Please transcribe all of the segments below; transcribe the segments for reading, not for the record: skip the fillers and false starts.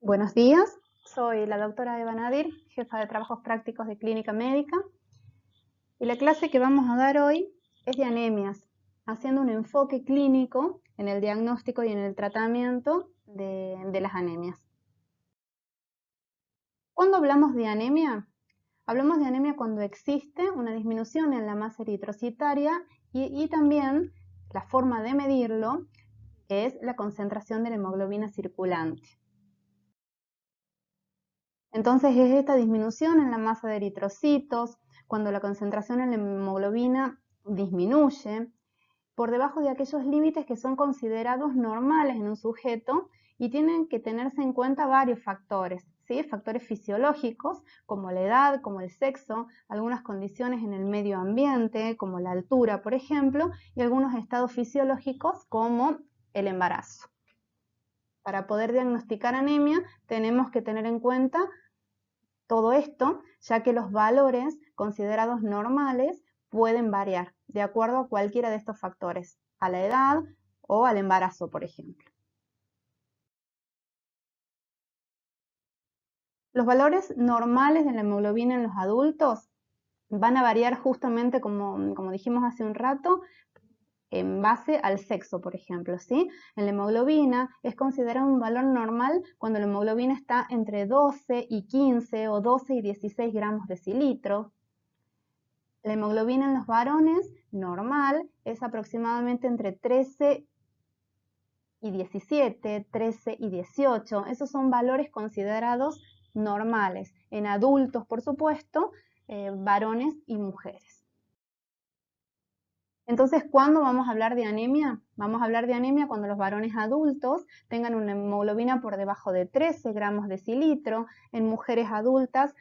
Buenos días, soy la doctora Eva Nadir, jefa de trabajos prácticos de clínica médica, y la clase que vamos a dar hoy es de anemias, haciendo un enfoque clínico en el diagnóstico y en el tratamiento de las anemias. ¿Cuándo hablamos de anemia? Hablamos de anemia cuando existe una disminución en la masa eritrocitaria y también la forma de medirlo es la concentración de la hemoglobina circulante. Entonces es esta disminución en la masa de eritrocitos, cuando la concentración en la hemoglobina disminuye, por debajo de aquellos límites que son considerados normales en un sujeto y tienen que tenerse en cuenta varios factores, ¿sí? Factores fisiológicos como la edad, como el sexo, algunas condiciones en el medio ambiente como la altura, por ejemplo, y algunos estados fisiológicos como el embarazo. Para poder diagnosticar anemia tenemos que tener en cuenta todo esto, ya que los valores considerados normales pueden variar de acuerdo a cualquiera de estos factores, a la edad o al embarazo, por ejemplo. Los valores normales de la hemoglobina en los adultos van a variar justamente como dijimos hace un rato, en base al sexo, por ejemplo, ¿sí? En la hemoglobina es considerado un valor normal cuando la hemoglobina está entre 12 y 15 o 12 y 16 gramos decilitro. La hemoglobina en los varones normal es aproximadamente entre 13 y 17, 13 y 18. Esos son valores considerados normales en adultos, por supuesto, varones y mujeres. Entonces, ¿cuándo vamos a hablar de anemia? Vamos a hablar de anemia cuando los varones adultos tengan una hemoglobina por debajo de 13 gramos decilitro, en mujeres adultas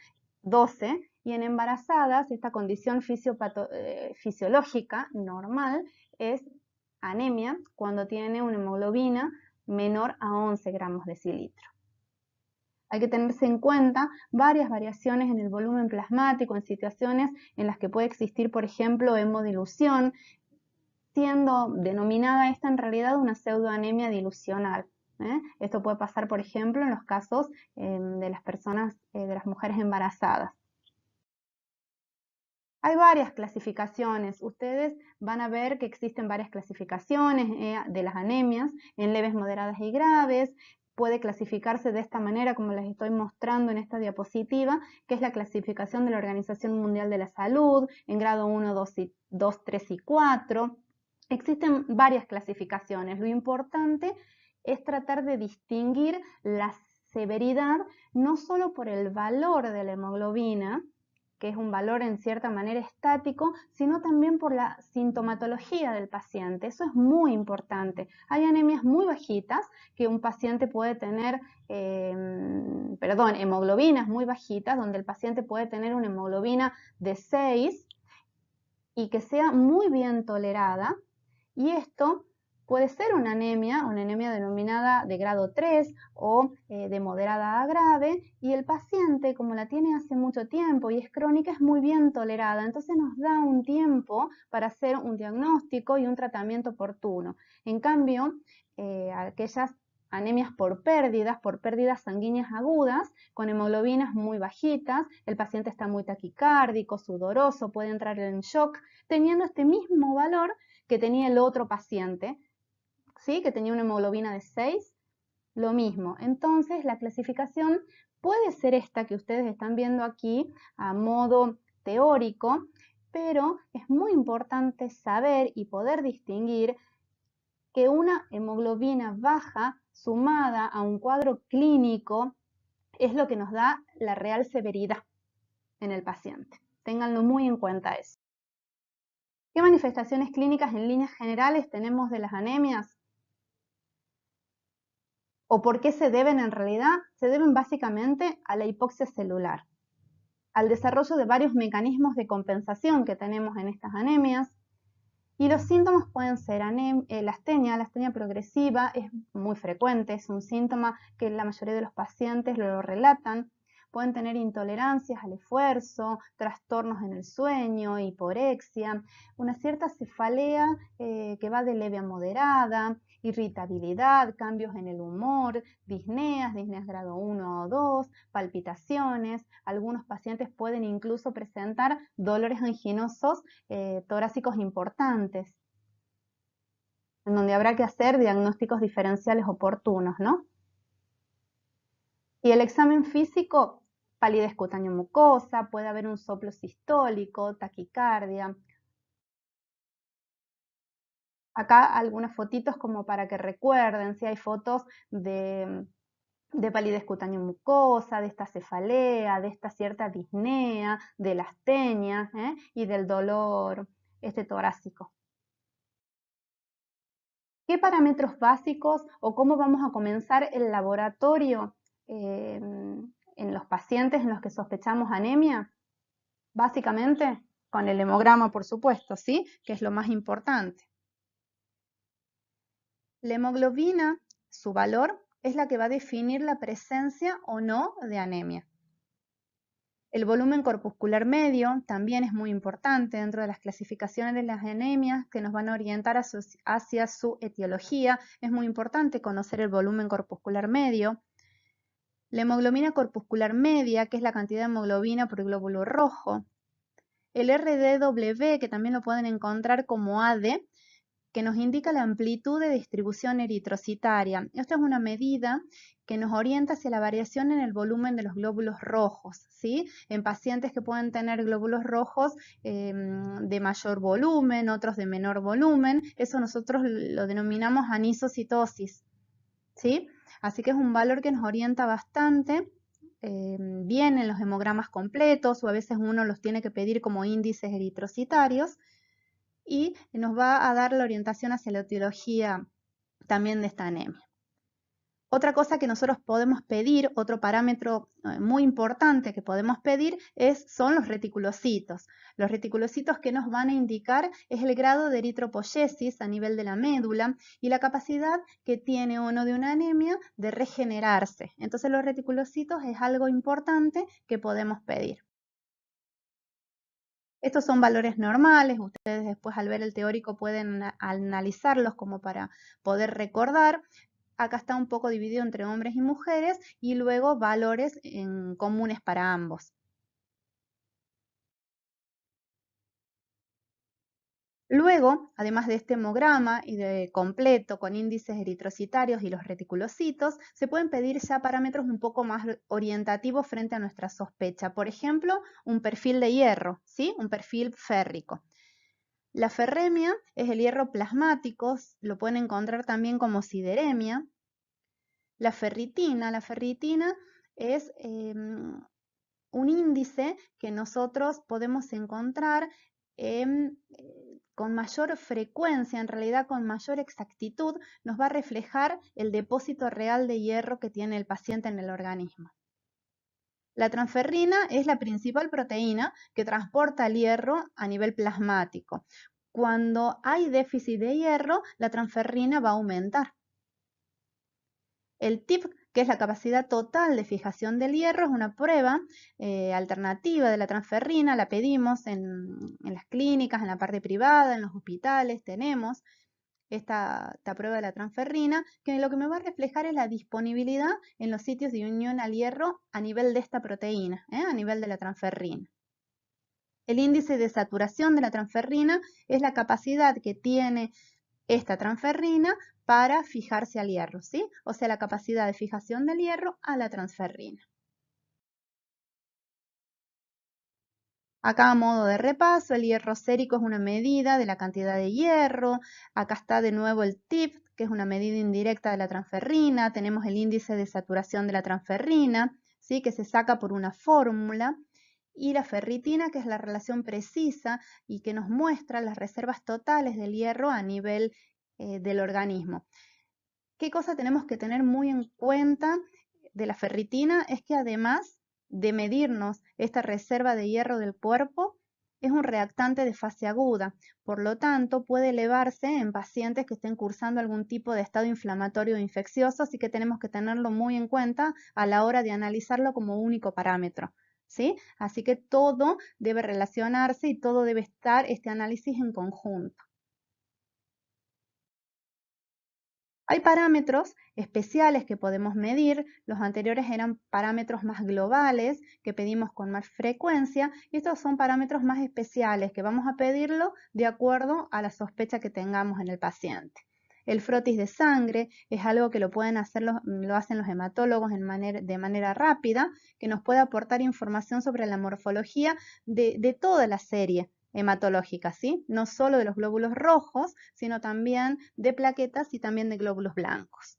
12, y en embarazadas esta condición fisiológica normal es anemia cuando tiene una hemoglobina menor a 11 gramos decilitro. Hay que tenerse en cuenta varias variaciones en el volumen plasmático en situaciones en las que puede existir, por ejemplo, hemodilución, siendo denominada esta en realidad una pseudoanemia dilucional. Esto puede pasar, por ejemplo, en los casos de las personas, de las mujeres embarazadas. Hay varias clasificaciones. Ustedes van a ver que existen varias clasificaciones de las anemias en leves, moderadas y graves. Puede clasificarse de esta manera como les estoy mostrando en esta diapositiva, que es la clasificación de la Organización Mundial de la Salud en grado 1, 2, 3 y 4. Existen varias clasificaciones. Lo importante es tratar de distinguir la severidad no solo por el valor de la hemoglobina, que es un valor en cierta manera estático, sino también por la sintomatología del paciente. Eso es muy importante. Hay anemias muy bajitas que un paciente puede tener, hemoglobinas muy bajitas, donde el paciente puede tener una hemoglobina de 6 y que sea muy bien tolerada, y esto puede ser una anemia denominada de grado 3 o de moderada a grave, y el paciente, como la tiene hace mucho tiempo y es crónica, es muy bien tolerada. Entonces nos da un tiempo para hacer un diagnóstico y un tratamiento oportuno. En cambio, aquellas anemias por pérdidas sanguíneas agudas, con hemoglobinas muy bajitas, el paciente está muy taquicárdico, sudoroso, puede entrar en shock, teniendo este mismo valor que tenía el otro paciente, ¿sí? Que tenía una hemoglobina de 6, lo mismo. Entonces la clasificación puede ser esta que ustedes están viendo aquí a modo teórico, pero es muy importante saber y poder distinguir que una hemoglobina baja sumada a un cuadro clínico es lo que nos da la real severidad en el paciente. Ténganlo muy en cuenta eso. ¿Qué manifestaciones clínicas en líneas generales tenemos de las anemias? ¿O por qué se deben en realidad? Se deben básicamente a la hipoxia celular, al desarrollo de varios mecanismos de compensación que tenemos en estas anemias. Y los síntomas pueden ser la astenia progresiva es muy frecuente, es un síntoma que la mayoría de los pacientes lo relatan. Pueden tener intolerancias al esfuerzo, trastornos en el sueño, hiporexia, una cierta cefalea que va de leve a moderada, irritabilidad, cambios en el humor, disneas grado 1 o 2, palpitaciones. Algunos pacientes pueden incluso presentar dolores anginosos torácicos importantes, en donde habrá que hacer diagnósticos diferenciales oportunos, ¿no? Y el examen físico, palidez cutáneo mucosa, puede haber un soplo sistólico, taquicardia. Acá algunas fotitos como para que recuerden, si hay fotos de palidez cutáneo mucosa, de esta cefalea, de esta cierta disnea, de la astenia y del dolor torácico. ¿Qué parámetros básicos o cómo vamos a comenzar el laboratorio en los pacientes en los que sospechamos anemia? Básicamente con el hemograma, por supuesto, ¿sí? Que es lo más importante. La hemoglobina, su valor, es la que va a definir la presencia o no de anemia. El volumen corpuscular medio también es muy importante dentro de las clasificaciones de las anemias que nos van a orientar hacia su etiología. Es muy importante conocer el volumen corpuscular medio. La hemoglobina corpuscular media, que es la cantidad de hemoglobina por glóbulo rojo. El RDW, que también lo pueden encontrar como AD, que nos indica la amplitud de distribución eritrocitaria. Esta es una medida que nos orienta hacia la variación en el volumen de los glóbulos rojos, ¿sí? En pacientes que pueden tener glóbulos rojos de mayor volumen, otros de menor volumen, eso nosotros lo denominamos anisocitosis, ¿sí? Así que es un valor que nos orienta bastante bien en los hemogramas completos, o a veces uno los tiene que pedir como índices eritrocitarios, y nos va a dar la orientación hacia la etiología también de esta anemia. Otra cosa que nosotros podemos pedir, otro parámetro muy importante que podemos pedir son los reticulocitos. Los reticulocitos que nos van a indicar es el grado de eritropoyesis a nivel de la médula y la capacidad que tiene o no de una anemia de regenerarse. Entonces los reticulocitos es algo importante que podemos pedir. Estos son valores normales, ustedes después al ver el teórico pueden analizarlos como para poder recordar. Acá está un poco dividido entre hombres y mujeres y luego valores comunes para ambos. Luego, además de este hemograma y de completo con índices eritrocitarios y los reticulocitos, se pueden pedir ya parámetros un poco más orientativos frente a nuestra sospecha. Por ejemplo, un perfil de hierro, ¿sí? Un perfil férrico. La ferremia es el hierro plasmático, lo pueden encontrar también como sideremia. La ferritina es un índice que nosotros podemos encontrar con mayor frecuencia, en realidad con mayor exactitud, nos va a reflejar el depósito real de hierro que tiene el paciente en el organismo. La transferrina es la principal proteína que transporta el hierro a nivel plasmático. Cuando hay déficit de hierro, la transferrina va a aumentar. El TIP, que es la capacidad total de fijación del hierro, es una prueba alternativa de la transferrina, la pedimos en las clínicas, en la parte privada, en los hospitales, tenemos esta prueba de la transferrina, que lo que me va a reflejar es la disponibilidad en los sitios de unión al hierro a nivel de esta proteína, a nivel de la transferrina. El índice de saturación de la transferrina es la capacidad que tiene esta transferrina para fijarse al hierro, ¿sí? O sea, la capacidad de fijación del hierro a la transferrina. Acá a modo de repaso, el hierro sérico es una medida de la cantidad de hierro. Acá está de nuevo el TIP, que es una medida indirecta de la transferrina. Tenemos el índice de saturación de la transferrina, ¿sí? Que se saca por una fórmula. Y la ferritina, que es la relación precisa y que nos muestra las reservas totales del hierro a nivel del organismo. ¿Qué cosa tenemos que tener muy en cuenta de la ferritina? Es que además de medirnos esta reserva de hierro del cuerpo, es un reactante de fase aguda, por lo tanto puede elevarse en pacientes que estén cursando algún tipo de estado inflamatorio o infeccioso, así que tenemos que tenerlo muy en cuenta a la hora de analizarlo como único parámetro, ¿sí? Así que todo debe relacionarse y todo debe estar este análisis en conjunto. Hay parámetros especiales que podemos medir, los anteriores eran parámetros más globales que pedimos con más frecuencia y estos son parámetros más especiales que vamos a pedirlo de acuerdo a la sospecha que tengamos en el paciente. El frotis de sangre es algo que lo pueden hacer lo hacen los hematólogos de manera rápida, que nos puede aportar información sobre la morfología de toda la serie hematológica, ¿sí? No solo de los glóbulos rojos, sino también de plaquetas y también de glóbulos blancos.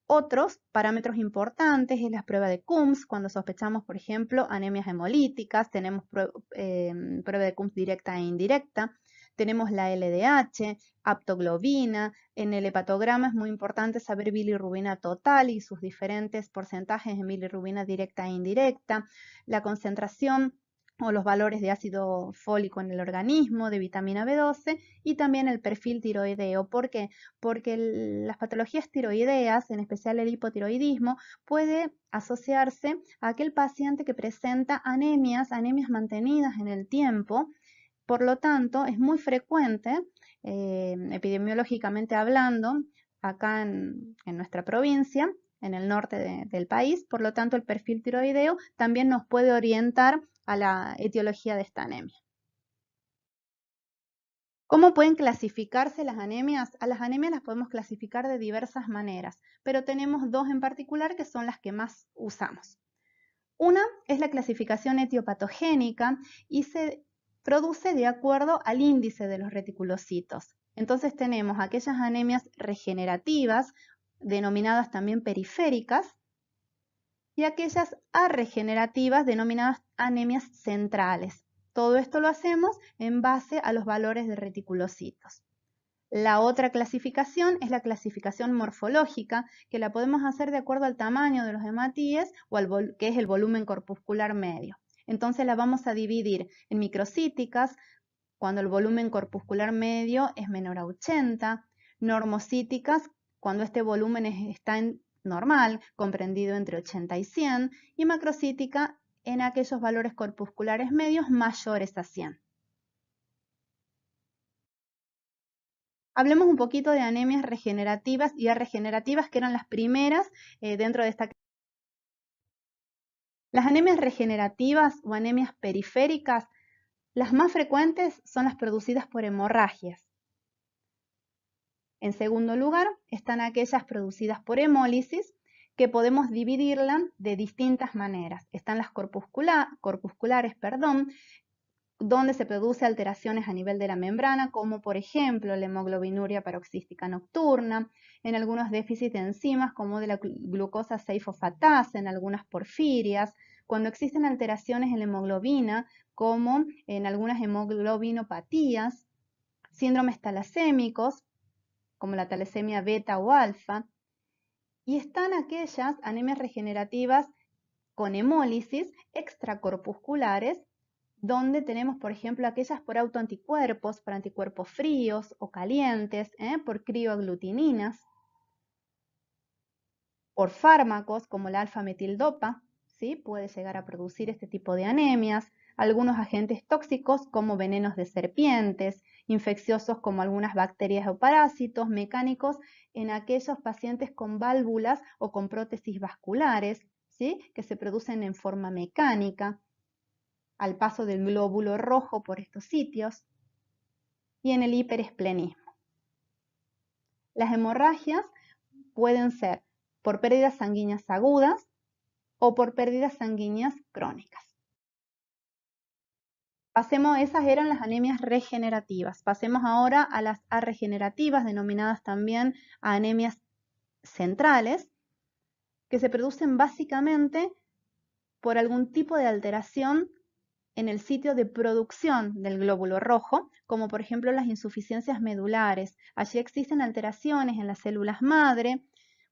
Otros parámetros importantes es la prueba de Coombs, cuando sospechamos, por ejemplo, anemias hemolíticas, tenemos prueba de Coombs directa e indirecta, tenemos la LDH, aptoglobina, en el hepatograma es muy importante saber bilirrubina total y sus diferentes porcentajes en bilirrubina directa e indirecta, la concentración o los valores de ácido fólico en el organismo, de vitamina B12 y también el perfil tiroideo. ¿Por qué? Porque las patologías tiroideas, en especial el hipotiroidismo, puede asociarse a aquel paciente que presenta anemias mantenidas en el tiempo. Por lo tanto, es muy frecuente, epidemiológicamente hablando, acá en nuestra provincia, en el norte del país, por lo tanto el perfil tiroideo también nos puede orientar a la etiología de esta anemia. ¿Cómo pueden clasificarse las anemias? A las anemias las podemos clasificar de diversas maneras, pero tenemos dos en particular que son las que más usamos. Una es la clasificación etiopatogénica y se produce de acuerdo al índice de los reticulocitos. Entonces tenemos aquellas anemias regenerativas, denominadas también periféricas, y aquellas arregenerativas, denominadas anemias centrales. Todo esto lo hacemos en base a los valores de reticulocitos. La otra clasificación es la clasificación morfológica, que la podemos hacer de acuerdo al tamaño de los hematíes o que es el volumen corpuscular medio. Entonces la vamos a dividir en microcíticas, cuando el volumen corpuscular medio es menor a 80, normocíticas, cuando este volumen está en normal, comprendido entre 80 y 100, y macrocítica en aquellos valores corpusculares medios mayores a 100. Hablemos un poquito de anemias regenerativas y arregenerativas, que eran las primeras dentro de esta. Las anemias regenerativas o anemias periféricas, las más frecuentes son las producidas por hemorragias. En segundo lugar, están aquellas producidas por hemólisis, que podemos dividirlas de distintas maneras. Están las corpusculares, donde se produce alteraciones a nivel de la membrana, como por ejemplo la hemoglobinuria paroxística nocturna, en algunos déficits de enzimas como de la glucosa 6-fosfatasa, en algunas porfirias, cuando existen alteraciones en la hemoglobina, como en algunas hemoglobinopatías, síndromes talasémicos, como la talasemia beta o alfa, y están aquellas anemias regenerativas con hemólisis extracorpusculares, donde tenemos, por ejemplo, aquellas por autoanticuerpos, por anticuerpos fríos o calientes, por crioaglutininas, por fármacos como la alfa-metildopa, ¿sí? Puede llegar a producir este tipo de anemias, algunos agentes tóxicos como venenos de serpientes, infecciosos como algunas bacterias o parásitos, mecánicos en aquellos pacientes con válvulas o con prótesis vasculares, ¿sí? Que se producen en forma mecánica, al paso del glóbulo rojo por estos sitios, y en el hiperesplenismo. Las hemorragias pueden ser por pérdidas sanguíneas agudas o por pérdidas sanguíneas crónicas. Esas eran las anemias regenerativas. Pasemos ahora a las arregenerativas, denominadas también anemias centrales, que se producen básicamente por algún tipo de alteración en el sitio de producción del glóbulo rojo, como por ejemplo las insuficiencias medulares. Allí existen alteraciones en las células madre,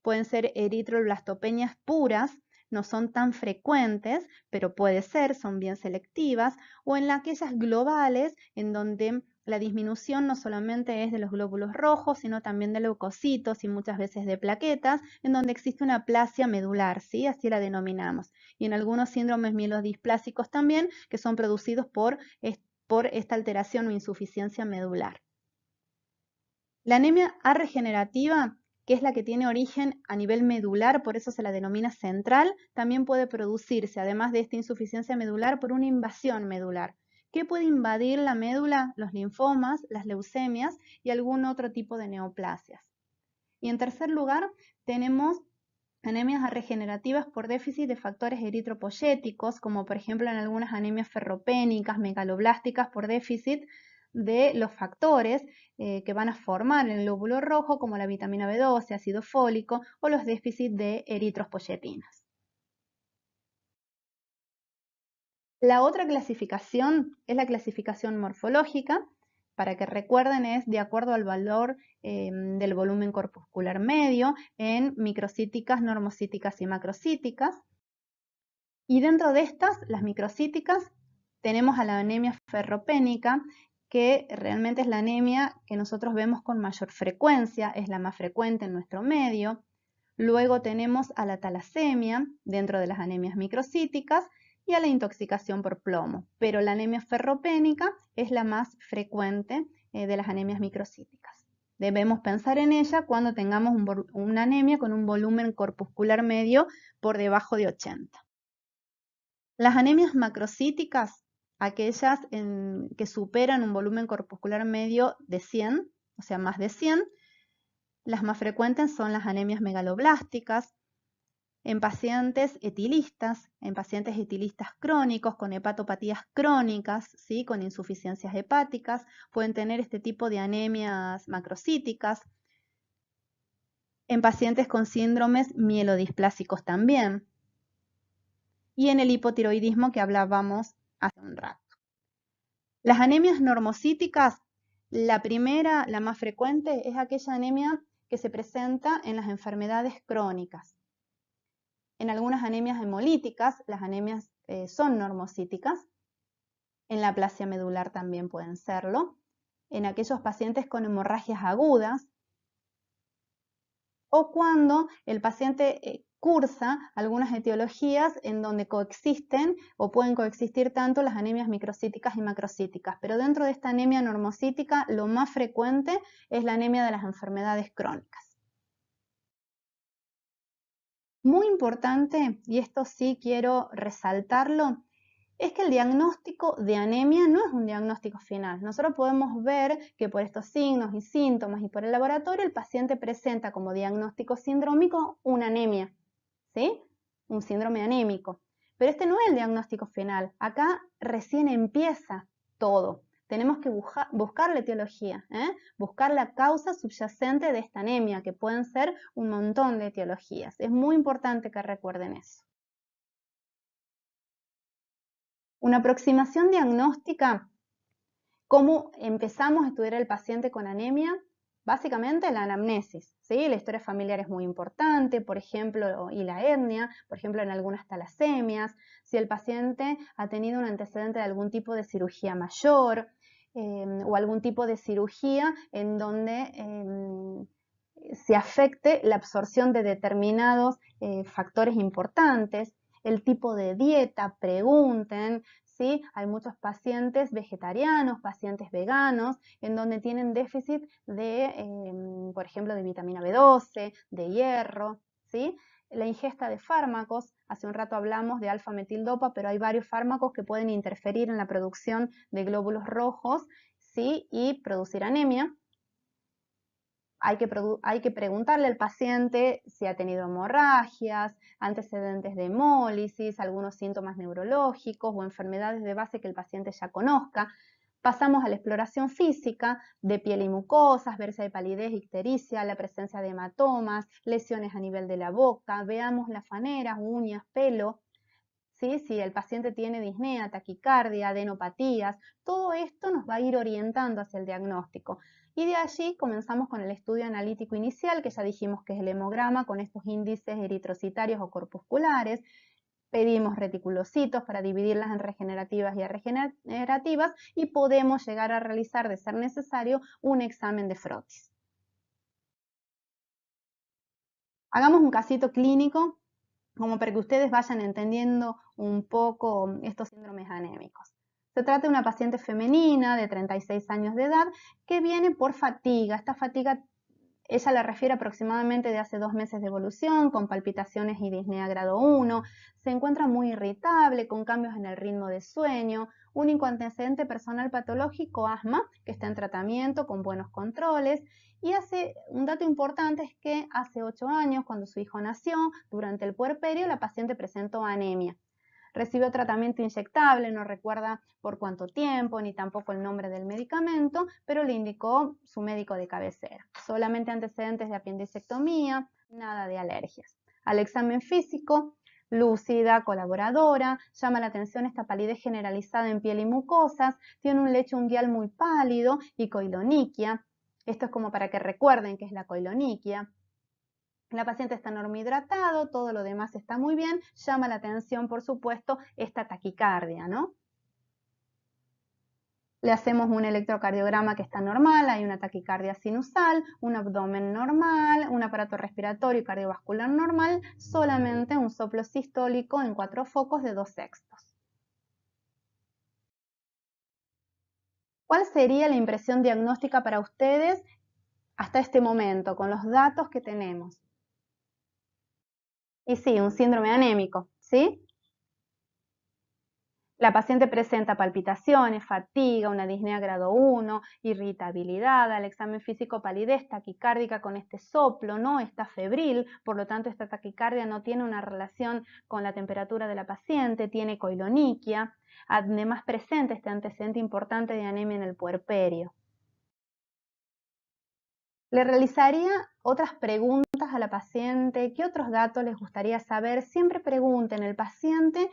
pueden ser eritroblastopenias puras, no son tan frecuentes, pero puede ser, son bien selectivas, o en aquellas globales en donde la disminución no solamente es de los glóbulos rojos, sino también de leucocitos y muchas veces de plaquetas, en donde existe una aplasia medular, ¿sí? Así la denominamos. Y en algunos síndromes mielodisplásicos también, que son producidos por esta alteración o insuficiencia medular. La anemia A regenerativa, que es la que tiene origen a nivel medular, por eso se la denomina central, también puede producirse, además de esta insuficiencia medular, por una invasión medular. ¿Qué puede invadir la médula? Los linfomas, las leucemias y algún otro tipo de neoplasias. Y en tercer lugar, tenemos anemias regenerativas por déficit de factores eritropoyéticos, como por ejemplo en algunas anemias ferropénicas, megaloblásticas, por déficit de los factores que van a formar el glóbulo rojo, como la vitamina B12, ácido fólico o los déficits de eritropoyetinas. La otra clasificación es la clasificación morfológica. Para que recuerden, es de acuerdo al valor del volumen corpuscular medio en microcíticas, normocíticas y macrocíticas. Y dentro de estas, las microcíticas, tenemos a la anemia ferropénica, que realmente es la anemia que nosotros vemos con mayor frecuencia, es la más frecuente en nuestro medio. Luego tenemos a la talasemia dentro de las anemias microcíticas y a la intoxicación por plomo, pero la anemia ferropénica es la más frecuente de las anemias microcíticas. Debemos pensar en ella cuando tengamos una anemia con un volumen corpuscular medio por debajo de 80. Las anemias macrocíticas, aquellas que superan un volumen corpuscular medio de 100, o sea, más de 100, las más frecuentes son las anemias megaloblásticas, en pacientes etilistas crónicos, con hepatopatías crónicas, ¿sí? Con insuficiencias hepáticas, pueden tener este tipo de anemias macrocíticas. En pacientes con síndromes mielodisplásicos también. Y en el hipotiroidismo que hablábamos hace un rato. Las anemias normocíticas, la primera, la más frecuente, es aquella anemia que se presenta en las enfermedades crónicas. En algunas anemias hemolíticas, las anemias son normocíticas. En la aplasia medular también pueden serlo. En aquellos pacientes con hemorragias agudas, o cuando el paciente cursa algunas etiologías en donde coexisten o pueden coexistir tanto las anemias microcíticas y macrocíticas. Pero dentro de esta anemia normocítica, lo más frecuente es la anemia de las enfermedades crónicas. Muy importante, y esto sí quiero resaltarlo, es que el diagnóstico de anemia no es un diagnóstico final. Nosotros podemos ver que por estos signos y síntomas y por el laboratorio el paciente presenta como diagnóstico sindrómico una anemia, ¿sí? Un síndrome anémico. Pero este no es el diagnóstico final. Acá recién empieza todo. Tenemos que buscar la etiología, buscar la causa subyacente de esta anemia, que pueden ser un montón de etiologías. Es muy importante que recuerden eso. Una aproximación diagnóstica, ¿cómo empezamos a estudiar al paciente con anemia? Básicamente la anamnesis, ¿sí? La historia familiar es muy importante, por ejemplo, y la etnia, por ejemplo, en algunas talasemias, si el paciente ha tenido un antecedente de algún tipo de cirugía mayor o algún tipo de cirugía en donde se afecte la absorción de determinados factores importantes, el tipo de dieta, pregunten, ¿sí? Hay muchos pacientes vegetarianos, pacientes veganos, en donde tienen déficit de, por ejemplo, de vitamina B12, de hierro, ¿sí? La ingesta de fármacos, hace un rato hablamos de alfa-metildopa, pero hay varios fármacos que pueden interferir en la producción de glóbulos rojos, ¿sí? Y producir anemia. Hay que preguntarle al paciente si ha tenido hemorragias, antecedentes de hemólisis, algunos síntomas neurológicos o enfermedades de base que el paciente ya conozca. Pasamos a la exploración física de piel y mucosas, ver si hay palidez, ictericia, la presencia de hematomas, lesiones a nivel de la boca, veamos las faneras, uñas, pelo. ¿Sí? Si el paciente tiene disnea, taquicardia, adenopatías, todo esto nos va a ir orientando hacia el diagnóstico. Y de allí comenzamos con el estudio analítico inicial, que ya dijimos que es el hemograma con estos índices eritrocitarios o corpusculares. Pedimos reticulocitos para dividirlas en regenerativas y regenerativas y podemos llegar a realizar, de ser necesario, un examen de frotis. Hagamos un casito clínico como para que ustedes vayan entendiendo un poco estos síndromes anémicos. Se trata de una paciente femenina de 36 años de edad que viene por fatiga. Esta fatiga ella la refiere aproximadamente de hace 2 meses de evolución, con palpitaciones y disnea grado 1. Se encuentra muy irritable, con cambios en el ritmo de sueño, único antecedente personal patológico, asma, que está en tratamiento con buenos controles. Y un dato importante es que hace 8 años, cuando su hijo nació, durante el puerperio, la paciente presentó anemia. Recibió tratamiento inyectable, no recuerda por cuánto tiempo, ni tampoco el nombre del medicamento, pero le indicó su médico de cabecera. Solamente antecedentes de apendicectomía, nada de alergias. Al examen físico, lúcida, colaboradora, llama la atención esta palidez generalizada en piel y mucosas, tiene un lecho unguial muy pálido y coiloniquia. Esto es como para que recuerden qué es la coiloniquia. La paciente está normihidratado, todo lo demás está muy bien, llama la atención, por supuesto, esta taquicardia, ¿no? Le hacemos un electrocardiograma que está normal, hay una taquicardia sinusal, un abdomen normal, un aparato respiratorio y cardiovascular normal, solamente un soplo sistólico en 4 focos de 2/6. ¿Cuál sería la impresión diagnóstica para ustedes hasta este momento, con los datos que tenemos? Y sí, un síndrome anémico, ¿sí? La paciente presenta palpitaciones, fatiga, una disnea grado 1, irritabilidad, al examen físico palidez, taquicárdica con este soplo, no está febril, por lo tanto esta taquicardia no tiene una relación con la temperatura de la paciente, tiene coiloniquia, además presenta este antecedente importante de anemia en el puerperio. Le realizaría otras preguntas a la paciente, ¿qué otros datos les gustaría saber? Siempre pregunten, el paciente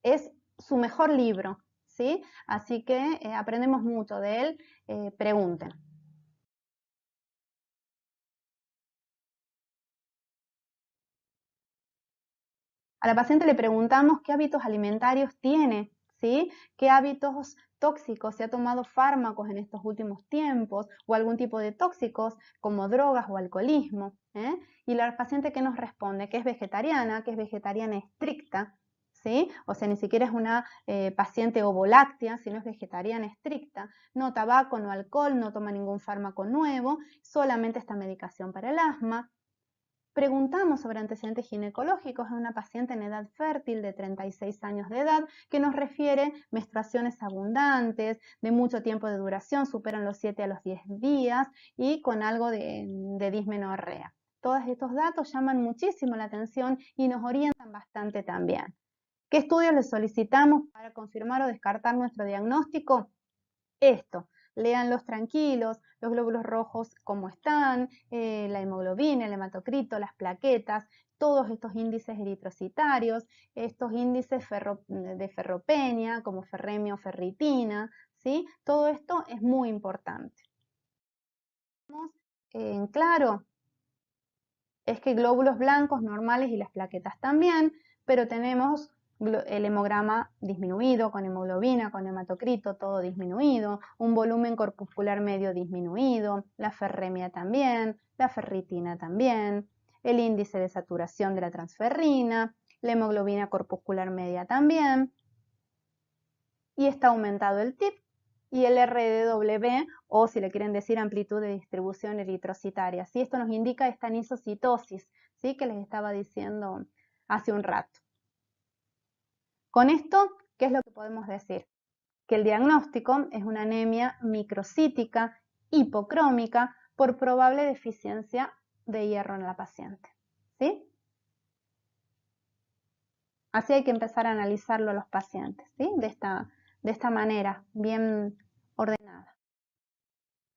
es su mejor libro, ¿sí? Así que aprendemos mucho de él, pregunten. A la paciente le preguntamos qué hábitos alimentarios tiene, ¿sí? ¿Qué hábitos tóxicos? ¿Se ha tomado fármacos en estos últimos tiempos o algún tipo de tóxicos como drogas o alcoholismo? Y la paciente que nos responde que es vegetariana estricta, ¿sí? O sea, ni siquiera es una paciente ovoláctea, sino es vegetariana estricta, no tabaco, no alcohol, no toma ningún fármaco nuevo, solamente esta medicación para el asma. Preguntamos sobre antecedentes ginecológicos a una paciente en edad fértil de 36 años de edad que nos refiere menstruaciones abundantes, de mucho tiempo de duración, superan los 7 a los 10 días y con algo de dismenorrea. Todos estos datos llaman muchísimo la atención y nos orientan bastante también. ¿Qué estudios le solicitamos para confirmar o descartar nuestro diagnóstico? Esto, léanlos tranquilos, los glóbulos rojos cómo están, la hemoglobina, el hematocrito, las plaquetas, todos estos índices eritrocitarios, estos índices de ferropenia como ferremia o ferritina, ¿sí? Todo esto es muy importante. En claro, es que glóbulos blancos normales y las plaquetas también, pero tenemos el hemograma disminuido, con hemoglobina, con hematocrito, todo disminuido, un volumen corpuscular medio disminuido, la ferremia también, la ferritina también, el índice de saturación de la transferrina, la hemoglobina corpuscular media también, y está aumentado el TIP y el RDW, o si le quieren decir amplitud de distribución eritrocitaria. ¿Sí? Esto nos indica esta anisocitosis, ¿sí? Que les estaba diciendo hace un rato. Con esto, ¿qué es lo que podemos decir? Que el diagnóstico es una anemia microcítica hipocrómica por probable deficiencia de hierro en la paciente. ¿Sí? Así hay que empezar a analizarlo a los pacientes, ¿sí? De esta manera, bien ordenada.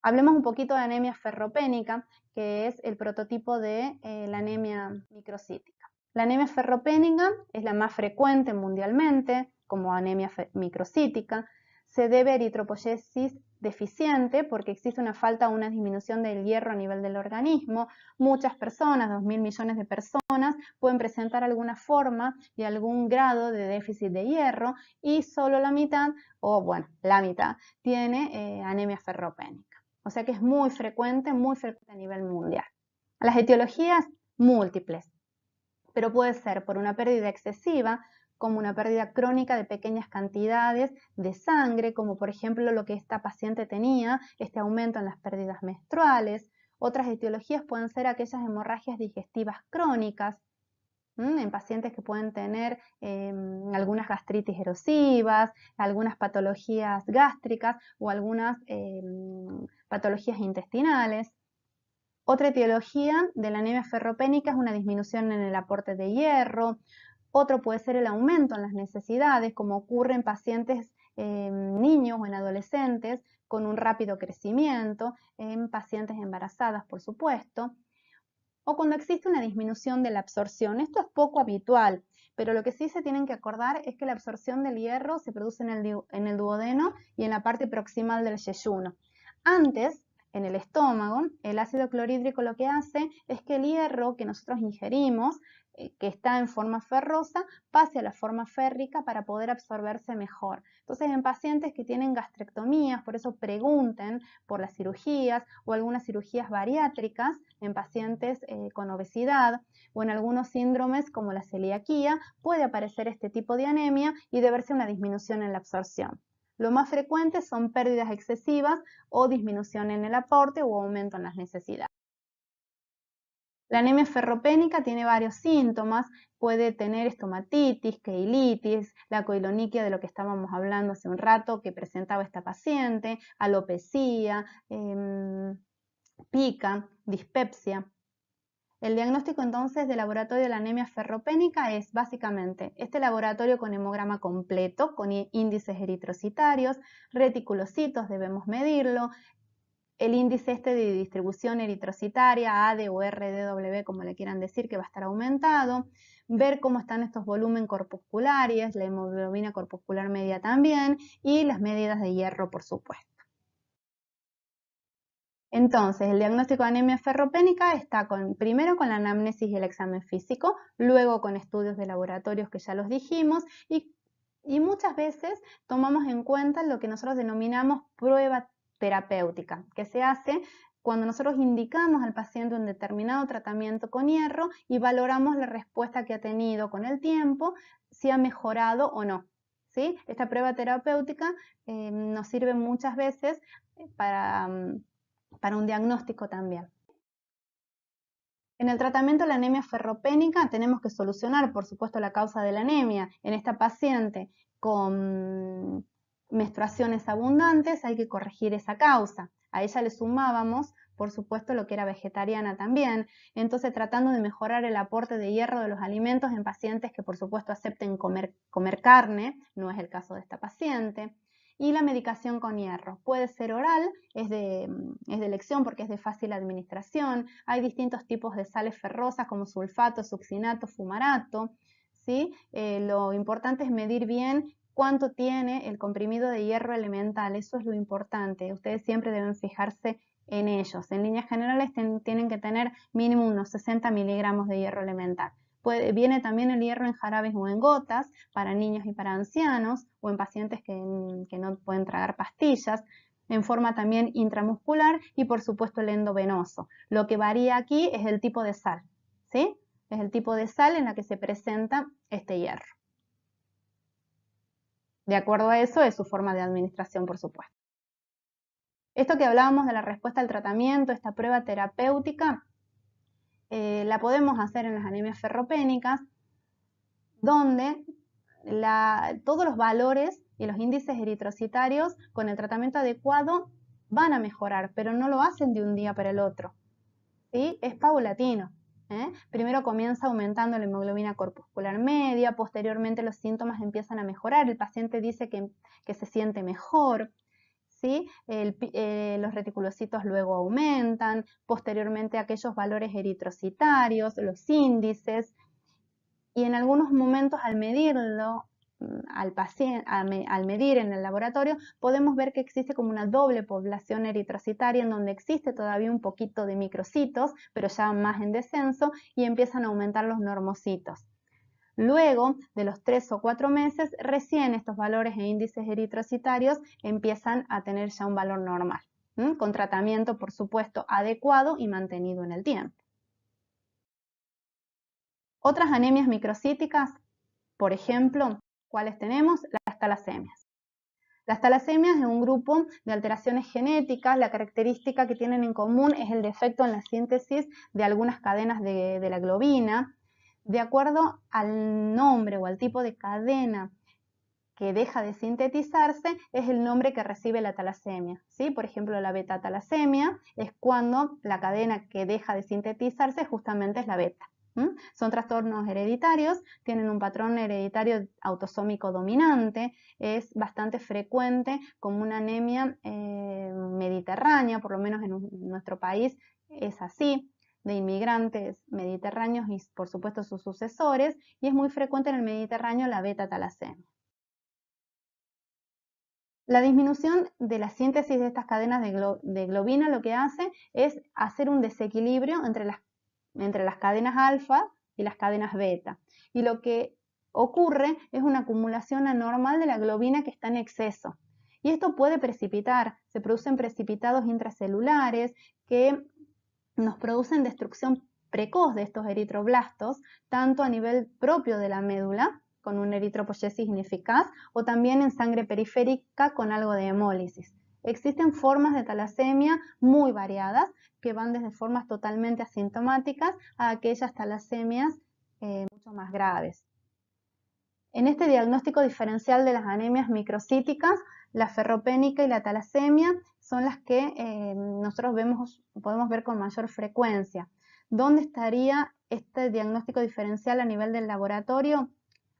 Hablemos un poquito de anemia ferropénica, que es el prototipo de la anemia microcítica. La anemia ferropénica es la más frecuente mundialmente, como anemia microcítica. Se debe a eritropoyesis deficiente porque existe una falta o una disminución del hierro a nivel del organismo. Muchas personas, 2.000 millones de personas, pueden presentar alguna forma y algún grado de déficit de hierro y solo la mitad, o bueno, la mitad, tiene anemia ferropénica. O sea que es muy frecuente a nivel mundial. Las etiologías múltiples, pero puede ser por una pérdida excesiva, como una pérdida crónica de pequeñas cantidades de sangre, como por ejemplo lo que esta paciente tenía, este aumento en las pérdidas menstruales. Otras etiologías pueden ser aquellas hemorragias digestivas crónicas, en pacientes que pueden tener algunas gastritis erosivas, algunas patologías gástricas o algunas patologías intestinales. Otra etiología de la anemia ferropénica es una disminución en el aporte de hierro. Otro puede ser el aumento en las necesidades, como ocurre en pacientes niños o en adolescentes con un rápido crecimiento, en pacientes embarazadas, por supuesto, o cuando existe una disminución de la absorción. Esto es poco habitual, pero lo que sí se tienen que acordar es que la absorción del hierro se produce en el duodeno y en la parte proximal del yeyuno. Antes, en el estómago, el ácido clorhídrico lo que hace es que el hierro que nosotros ingerimos, que está en forma ferrosa, pase a la forma férrica para poder absorberse mejor. Entonces, en pacientes que tienen gastrectomías, por eso pregunten por las cirugías o algunas cirugías bariátricas en pacientes con obesidad o en algunos síndromes como la celiaquía, puede aparecer este tipo de anemia y deberse una disminución en la absorción. Lo más frecuente son pérdidas excesivas o disminución en el aporte o aumento en las necesidades. La anemia ferropénica tiene varios síntomas, puede tener estomatitis, keilitis, la coiloniquia de lo que estábamos hablando hace un rato que presentaba esta paciente, alopecia, pica, dispepsia. El diagnóstico entonces de laboratorio de la anemia ferropénica es básicamente este laboratorio con hemograma completo, con índices eritrocitarios, reticulocitos debemos medirlo, el índice este de distribución eritrocitaria, AD o RDW, como le quieran decir, que va a estar aumentado, ver cómo están estos volúmenes corpusculares, la hemoglobina corpuscular media también, y las medidas de hierro, por supuesto. Entonces, el diagnóstico de anemia ferropénica está primero con la anamnesis y el examen físico, luego con estudios de laboratorios que ya los dijimos, y muchas veces tomamos en cuenta lo que nosotros denominamos prueba terapéutica, que se hace cuando nosotros indicamos al paciente un determinado tratamiento con hierro y valoramos la respuesta que ha tenido con el tiempo, si ha mejorado o no. ¿Sí? Esta prueba terapéutica nos sirve muchas veces para un diagnóstico también. En el tratamiento de la anemia ferropénica tenemos que solucionar, por supuesto, la causa de la anemia. En esta paciente con menstruaciones abundantes hay que corregir esa causa. A ella le sumábamos, por supuesto, lo que era vegetariana también. Entonces, tratando de mejorar el aporte de hierro de los alimentos en pacientes que, por supuesto, acepten comer carne, no es el caso de esta paciente. Y la medicación con hierro. Puede ser oral, es de elección porque es de fácil administración. Hay distintos tipos de sales ferrosas como sulfato, succinato, fumarato. ¿Sí? Lo importante es medir bien cuánto tiene el comprimido de hierro elemental. Eso es lo importante. Ustedes siempre deben fijarse en ellos. En líneas generales tienen que tener mínimo unos 60 miligramos de hierro elemental. Viene también el hierro en jarabes o en gotas para niños y para ancianos o en pacientes que no pueden tragar pastillas, en forma también intramuscular y por supuesto el endovenoso. Lo que varía aquí es el tipo de sal, ¿sí? Es el tipo de sal en la que se presenta este hierro. De acuerdo a eso es su forma de administración, por supuesto. Esto que hablábamos de la respuesta al tratamiento, esta prueba terapéutica, la podemos hacer en las anemias ferropénicas, donde todos los valores y los índices eritrocitarios con el tratamiento adecuado van a mejorar, pero no lo hacen de un día para el otro. ¿Sí? Es paulatino. Primero comienza aumentando la hemoglobina corpuscular media, posteriormente los síntomas empiezan a mejorar, el paciente dice que se siente mejor, ¿sí? Los reticulocitos luego aumentan, posteriormente aquellos valores eritrocitarios, los índices, y en algunos momentos al medirlo, al medir en el laboratorio, podemos ver que existe como una doble población eritrocitaria en donde existe todavía un poquito de microcitos, pero ya más en descenso, y empiezan a aumentar los normocitos. Luego de los 3 o 4 meses, recién estos valores e índices eritrocitarios empiezan a tener ya un valor normal, con tratamiento, por supuesto, adecuado y mantenido en el tiempo. Otras anemias microcíticas Por ejemplo, ¿cuáles tenemos? Las talasemias. Las talasemias es un grupo de alteraciones genéticas. La característica que tienen en común es el defecto en la síntesis de algunas cadenas de la globina. De acuerdo al nombre o al tipo de cadena que deja de sintetizarse, es el nombre que recibe la talasemia, ¿sí? Por ejemplo, la beta-talasemia es cuando la cadena que deja de sintetizarse justamente es la beta. Son trastornos hereditarios, tienen un patrón hereditario autosómico dominante, es bastante frecuente como una anemia mediterránea, por lo menos en nuestro país es así, de inmigrantes mediterráneos y por supuesto sus sucesores, y es muy frecuente en el Mediterráneo la beta-talasemia. La disminución de la síntesis de estas cadenas de globina lo que hace es hacer un desequilibrio entre las cadenas alfa y las cadenas beta. Y lo que ocurre es una acumulación anormal de la globina que está en exceso. Y esto puede precipitar, se producen precipitados intracelulares que nos producen destrucción precoz de estos eritroblastos, tanto a nivel propio de la médula, con una eritropoyesis ineficaz, o también en sangre periférica con algo de hemólisis. Existen formas de talasemia muy variadas que van desde formas totalmente asintomáticas a aquellas talasemias mucho más graves. En este diagnóstico diferencial de las anemias microcíticas, la ferropénica y la talasemia son las que nosotros podemos ver con mayor frecuencia. ¿Dónde estaría este diagnóstico diferencial a nivel del laboratorio?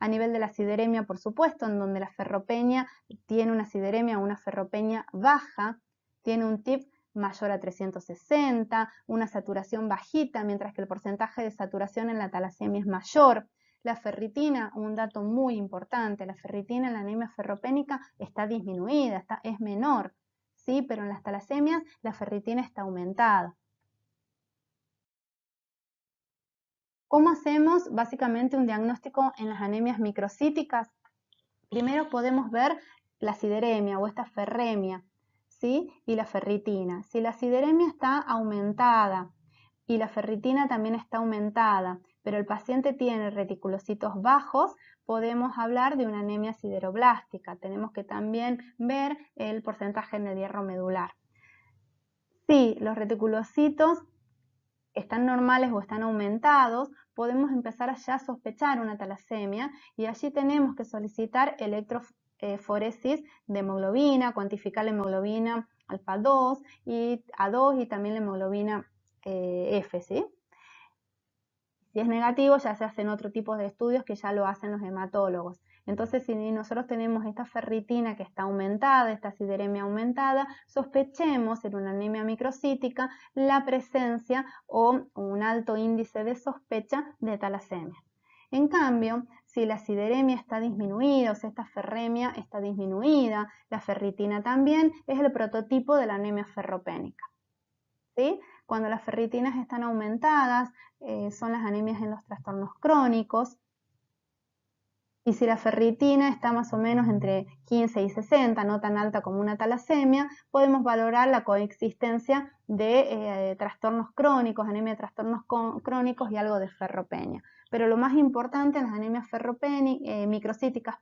A nivel de la sideremia, por supuesto, en donde la ferropenia tiene una sideremia o una ferropenia baja, tiene un TIP mayor a 360, una saturación bajita, mientras que el porcentaje de saturación en la talasemia es mayor. La ferritina, un dato muy importante, la ferritina en la anemia ferropénica está disminuida, es menor, ¿sí? Pero en las talasemias la ferritina está aumentada. ¿Cómo hacemos básicamente un diagnóstico en las anemias microcíticas? Primero podemos ver la sideremia o esta ferremia, ¿sí? Y la ferritina. Si la sideremia está aumentada y la ferritina también está aumentada, pero el paciente tiene reticulocitos bajos, podemos hablar de una anemia sideroblástica. Tenemos que también ver el porcentaje de hierro medular. Si los reticulocitos están normales o están aumentados, podemos empezar a ya sospechar una talasemia y allí tenemos que solicitar electroforesis de hemoglobina, cuantificar la hemoglobina alfa 2 y A2 y también la hemoglobina F, ¿sí? Si es negativo, ya se hacen otro tipo de estudios que ya lo hacen los hematólogos. Entonces, si nosotros tenemos esta ferritina que está aumentada, esta sideremia aumentada, sospechemos en una anemia microcítica la presencia o un alto índice de sospecha de talasemia. En cambio, si la sideremia está disminuida, o sea, esta ferremia está disminuida, la ferritina también, es el prototipo de la anemia ferropénica, ¿sí? Cuando las ferritinas están aumentadas, son las anemias en los trastornos crónicos. Y si la ferritina está más o menos entre 15 y 60, no tan alta como una talasemia, podemos valorar la coexistencia de trastornos crónicos, anemia de trastornos crónicos y algo de ferropenia. Pero lo más importante en las anemias microcíticas,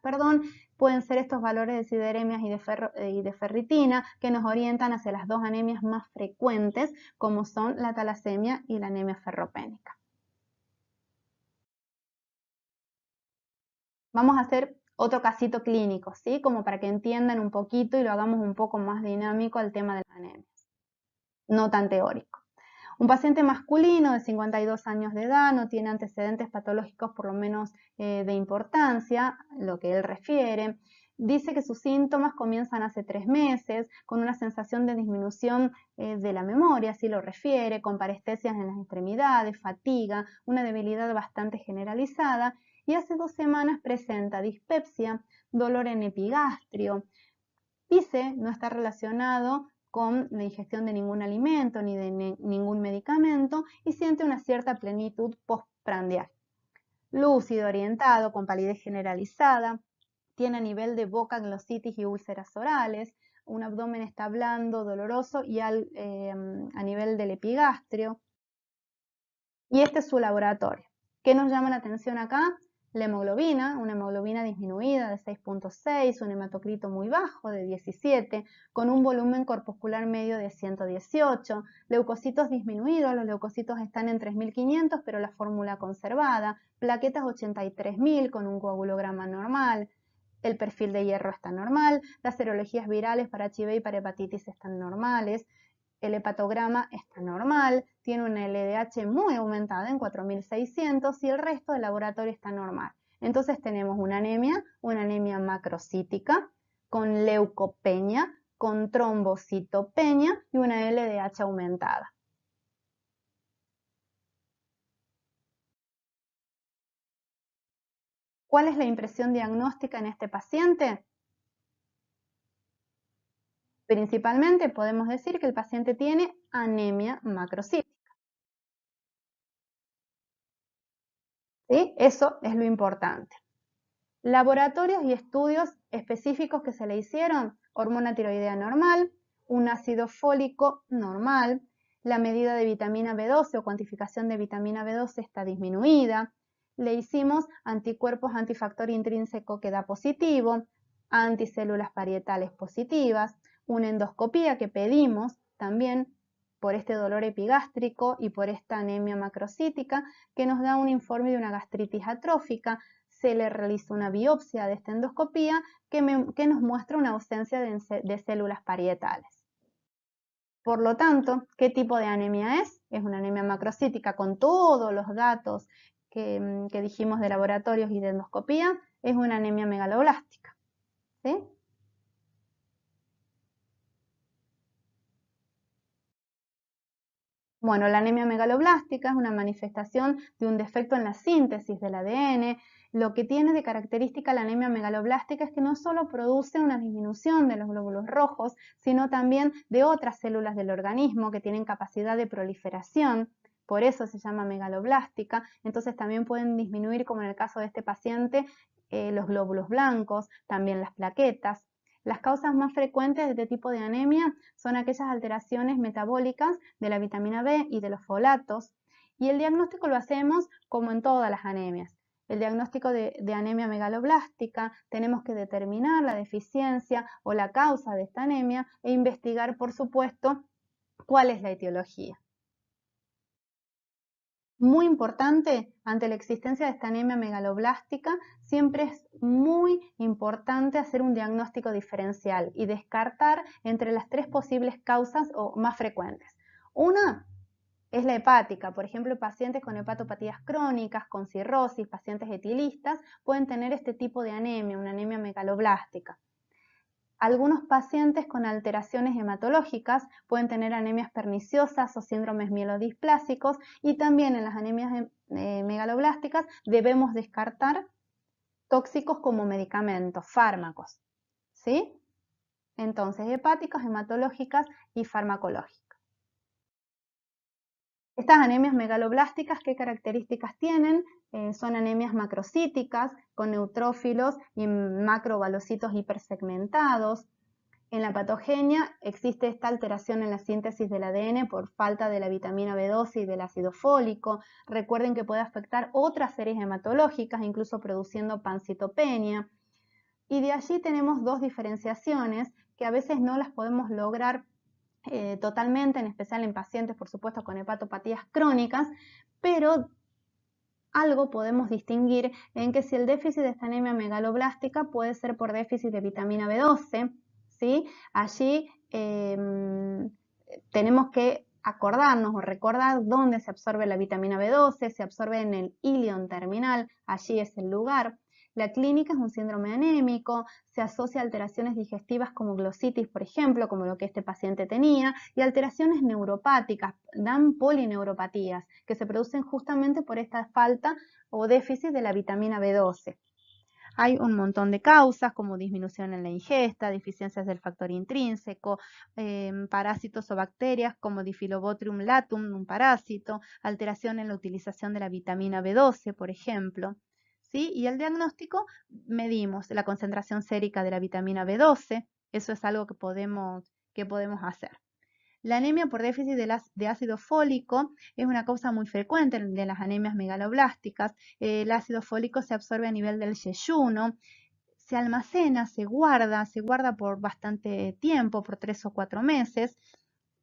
pueden ser estos valores de sideremias y de ferritina que nos orientan hacia las dos anemias más frecuentes, como son la talasemia y la anemia ferropénica. Vamos a hacer otro casito clínico, ¿sí? Como para que entiendan un poquito y lo hagamos un poco más dinámico al tema de las anemias, no tan teórico. Un paciente masculino de 52 años de edad, no tiene antecedentes patológicos por lo menos de importancia, lo que él refiere. Dice que sus síntomas comienzan hace 3 meses, con una sensación de disminución de la memoria, así lo refiere, con parestesias en las extremidades, fatiga, una debilidad bastante generalizada, y hace 2 semanas presenta dispepsia, dolor en epigastrio. Dice no está relacionado con la ingestión de ningún alimento ni de ningún medicamento y siente una cierta plenitud postprandial. Lúcido, orientado, con palidez generalizada, tiene a nivel de boca glositis y úlceras orales, un abdomen está blando, doloroso y a nivel del epigastrio. Y este es su laboratorio. ¿Qué nos llama la atención acá? La hemoglobina, una hemoglobina disminuida de 6.6, un hematocrito muy bajo de 17, con un volumen corpuscular medio de 118, leucocitos disminuidos, los leucocitos están en 3.500, pero la fórmula conservada, plaquetas 83.000 con un coagulograma normal, el perfil de hierro está normal, las serologías virales para HIV y para hepatitis están normales, el hepatograma está normal, tiene una LDH muy aumentada en 4.600 y el resto del laboratorio está normal. Entonces tenemos una anemia macrocítica, con leucopenia, con trombocitopenia y una LDH aumentada. ¿Cuál es la impresión diagnóstica en este paciente? Principalmente podemos decir que el paciente tiene anemia macrocítica. ¿Sí? Eso es lo importante. Laboratorios y estudios específicos que se le hicieron: hormona tiroidea normal, un ácido fólico normal, la medida de vitamina B12 o cuantificación de vitamina B12 está disminuida, le hicimos anticuerpos antifactor intrínseco que da positivo, anticélulas parietales positivas, una endoscopía que pedimos también por este dolor epigástrico y por esta anemia macrocítica, que nos da un informe de una gastritis atrófica. Se le realiza una biopsia de esta endoscopía que nos muestra una ausencia de células parietales. Por lo tanto, ¿qué tipo de anemia es? Es una anemia macrocítica con todos los datos que dijimos de laboratorios y de endoscopía. Es una anemia megaloblástica, ¿sí? Bueno, la anemia megaloblástica es una manifestación de un defecto en la síntesis del ADN. Lo que tiene de característica la anemia megaloblástica es que no solo produce una disminución de los glóbulos rojos, sino también de otras células del organismo que tienen capacidad de proliferación. Por eso se llama megaloblástica. Entonces también pueden disminuir, como en el caso de este paciente, los glóbulos blancos, también las plaquetas. Las causas más frecuentes de este tipo de anemia son aquellas alteraciones metabólicas de la vitamina B y de los folatos, y el diagnóstico lo hacemos como en todas las anemias. El diagnóstico de anemia megaloblástica, tenemos que determinar la deficiencia o la causa de esta anemia e investigar, por supuesto, cuál es la etiología. Muy importante, ante la existencia de esta anemia megaloblástica, siempre es muy importante hacer un diagnóstico diferencial y descartar entre las tres posibles causas o más frecuentes. Una es la hepática. Por ejemplo, pacientes con hepatopatías crónicas, con cirrosis, pacientes etilistas, pueden tener este tipo de anemia, una anemia megaloblástica. Algunos pacientes con alteraciones hematológicas pueden tener anemias perniciosas o síndromes mielodisplásicos, y también en las anemias megaloblásticas debemos descartar tóxicos como medicamentos, fármacos, ¿sí? Entonces, hepáticas, hematológicas y farmacológicas. Estas anemias megaloblásticas, ¿qué características tienen? Son anemias macrocíticas con neutrófilos y macrovalocitos hipersegmentados. En la patogenia existe esta alteración en la síntesis del ADN por falta de la vitamina B12 y del ácido fólico. Recuerden que puede afectar otras series hematológicas, incluso produciendo pancitopenia. Y de allí tenemos dos diferenciaciones que a veces no las podemos lograr totalmente, en especial en pacientes, por supuesto, con hepatopatías crónicas, pero algo podemos distinguir en que si el déficit de esta anemia megaloblástica puede ser por déficit de vitamina B12, ¿sí? Allí tenemos que acordarnos o recordar dónde se absorbe la vitamina B12, se absorbe en el ilion terminal, allí es el lugar. La clínica es un síndrome anémico, se asocia a alteraciones digestivas como glositis, por ejemplo, como lo que este paciente tenía, y alteraciones neuropáticas, dan polineuropatías, que se producen justamente por esta falta o déficit de la vitamina B12. Hay un montón de causas como disminución en la ingesta, deficiencias del factor intrínseco, parásitos o bacterias como Diphyllobotrium latum, un parásito, alteración en la utilización de la vitamina B12, por ejemplo. ¿Sí? Y el diagnóstico, medimos la concentración sérica de la vitamina B12, eso es algo que podemos hacer. La anemia por déficit de ácido fólico es una causa muy frecuente de las anemias megaloblásticas. El ácido fólico se absorbe a nivel del yeyuno, se almacena, se guarda por bastante tiempo, por 3 o 4 meses.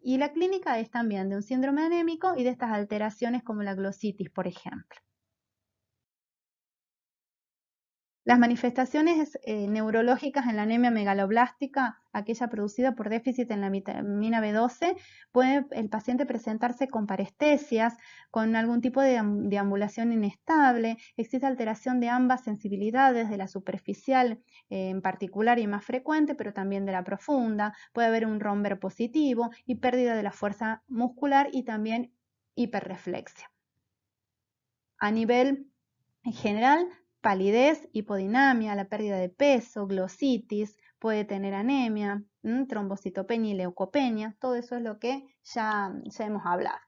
Y la clínica es también de un síndrome anémico y de estas alteraciones como la glositis, por ejemplo. Las manifestaciones neurológicas en la anemia megaloblástica, aquella producida por déficit en la vitamina B12, puede el paciente presentarse con parestesias, con algún tipo de deambulación inestable, existe alteración de ambas sensibilidades, de la superficial en particular y más frecuente, pero también de la profunda, puede haber un romber positivo y pérdida de la fuerza muscular y también hiperreflexia. A nivel en general, palidez, hipodinamia, la pérdida de peso, glositis, puede tener anemia, trombocitopenia y leucopenia, todo eso es lo que ya hemos hablado.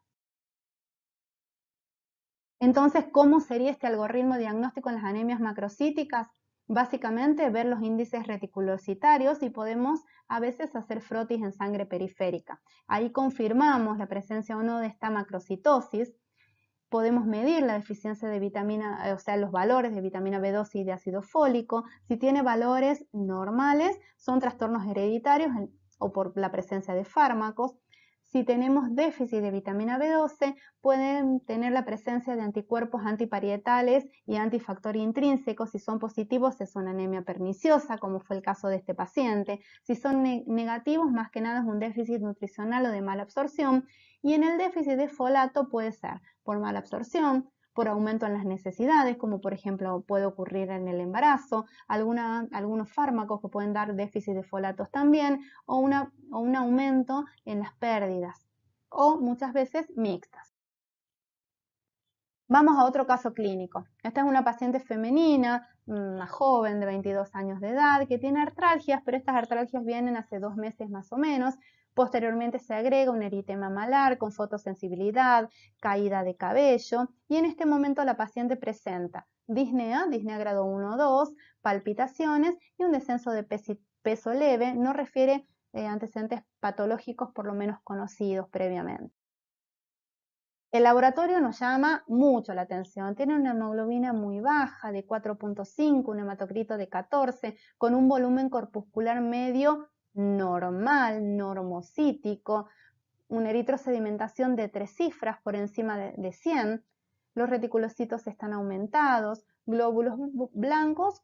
Entonces, ¿cómo sería este algoritmo diagnóstico en las anemias macrocíticas? Básicamente, ver los índices reticulocitarios y podemos a veces hacer frotis en sangre periférica. Ahí confirmamos la presencia o no de esta macrocitosis. Podemos medir la deficiencia de vitamina, o sea, los valores de vitamina B12 y de ácido fólico. Si tiene valores normales, son trastornos hereditarios o por la presencia de fármacos. Si tenemos déficit de vitamina B12, pueden tener la presencia de anticuerpos antiparietales y antifactor intrínseco. Si son positivos, es una anemia perniciosa, como fue el caso de este paciente. Si son negativos, más que nada es un déficit nutricional o de mala absorción. Y en el déficit de folato puede ser por mala absorción, por aumento en las necesidades, como por ejemplo puede ocurrir en el embarazo, algunos fármacos que pueden dar déficit de folatos también, o un aumento en las pérdidas, o muchas veces mixtas. Vamos a otro caso clínico. Esta es una paciente femenina, una joven de 22 años de edad, que tiene artralgias, pero estas artralgias vienen hace 2 meses más o menos. Posteriormente se agrega un eritema malar con fotosensibilidad, caída de cabello, y en este momento la paciente presenta disnea grado 1 o 2, palpitaciones y un descenso de peso leve. No refiere antecedentes patológicos por lo menos conocidos previamente. El laboratorio nos llama mucho la atención. Tiene una hemoglobina muy baja de 4.5, un hematocrito de 14, con un volumen corpuscular medio normal, normocítico, una eritrosedimentación de 3 cifras por encima de 100. Los reticulocitos están aumentados, glóbulos blancos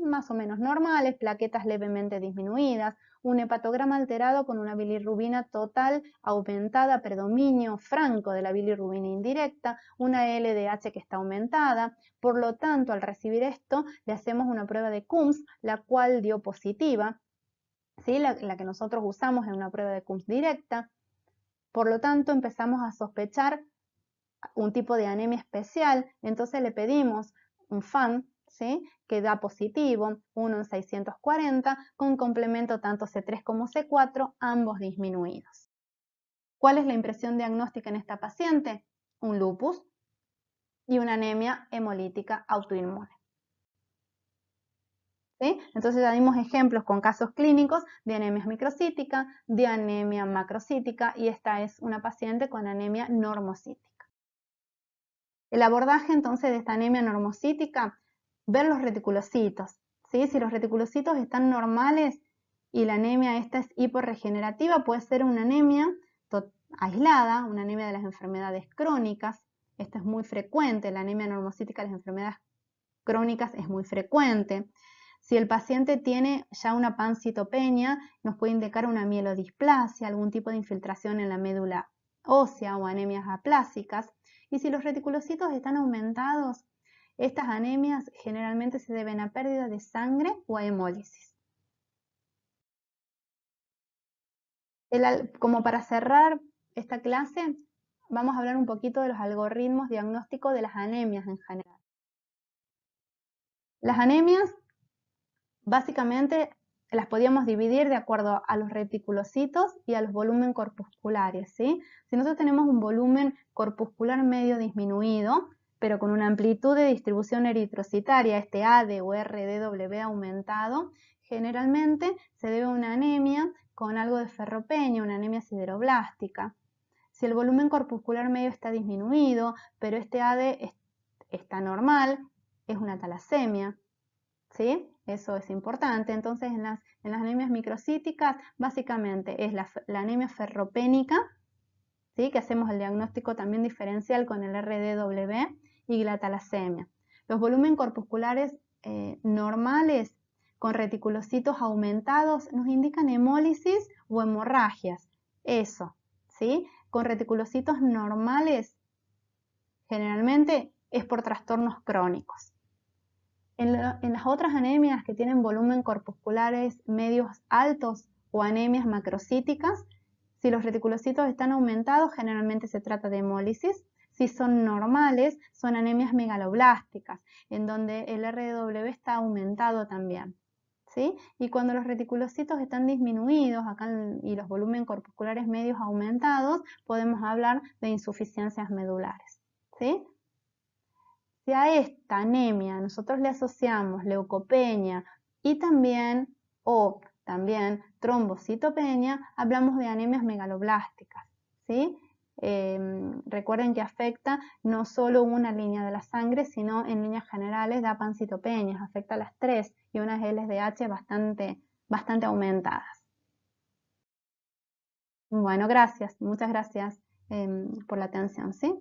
más o menos normales, plaquetas levemente disminuidas, un hepatograma alterado con una bilirrubina total aumentada, predominio franco de la bilirrubina indirecta, una LDH que está aumentada. Por lo tanto, al recibir esto, le hacemos una prueba de Coombs, la cual dio positiva, ¿sí? La que nosotros usamos es una prueba de Coombs directa. Por lo tanto, empezamos a sospechar un tipo de anemia especial, entonces le pedimos un FAN, ¿sí? Que da positivo, 1 en 640, con complemento tanto C3 como C4, ambos disminuidos. ¿Cuál es la impresión diagnóstica en esta paciente? Un lupus y una anemia hemolítica autoinmune. ¿Sí? Entonces ya dimos ejemplos con casos clínicos de anemia microcítica, de anemia macrocítica, y esta es una paciente con anemia normocítica. El abordaje entonces de esta anemia normocítica, ver los reticulocitos, ¿sí? Si los reticulocitos están normales y la anemia esta es hiporregenerativa, puede ser una anemia aislada, una anemia de las enfermedades crónicas. Esto es muy frecuente, la anemia normocítica de las enfermedades crónicas es muy frecuente. Si el paciente tiene ya una pancitopenia, nos puede indicar una mielodisplasia, algún tipo de infiltración en la médula ósea o anemias aplásicas. Y si los reticulocitos están aumentados, estas anemias generalmente se deben a pérdida de sangre o a hemólisis. Como para cerrar esta clase, vamos a hablar un poquito de los algoritmos diagnósticos de las anemias en general. Las anemias básicamente las podíamos dividir de acuerdo a los reticulocitos y a los volúmenes corpusculares, ¿sí? Si nosotros tenemos un volumen corpuscular medio disminuido, pero con una amplitud de distribución eritrocitaria, este AD o RDW aumentado, generalmente se debe a una anemia con algo de ferropenia, una anemia sideroblástica. Si el volumen corpuscular medio está disminuido, pero este AD está normal, es una talasemia, ¿sí? Eso es importante. Entonces, en las anemias microcíticas, básicamente es la anemia ferropénica, ¿sí? Que hacemos el diagnóstico también diferencial con el RDW, y la talasemia. Los volúmenes corpusculares normales con reticulocitos aumentados nos indican hemólisis o hemorragias. Eso, ¿sí? Con reticulocitos normales generalmente es por trastornos crónicos. En las otras anemias que tienen volumen corpusculares medios altos o anemias macrocíticas, si los reticulocitos están aumentados, generalmente se trata de hemólisis. Si son normales, son anemias megaloblásticas, en donde el RW está aumentado también, ¿sí? Y cuando los reticulocitos están disminuidos y los volúmenes corpusculares medios aumentados, podemos hablar de insuficiencias medulares, ¿sí? Si a esta anemia nosotros le asociamos leucopenia y también trombocitopenia, hablamos de anemias megaloblásticas, ¿sí? Recuerden que afecta no solo una línea de la sangre, sino en líneas generales da pancitopenias, afecta a las 3 y unas LDH bastante aumentadas. Bueno, gracias, muchas gracias por la atención, ¿sí?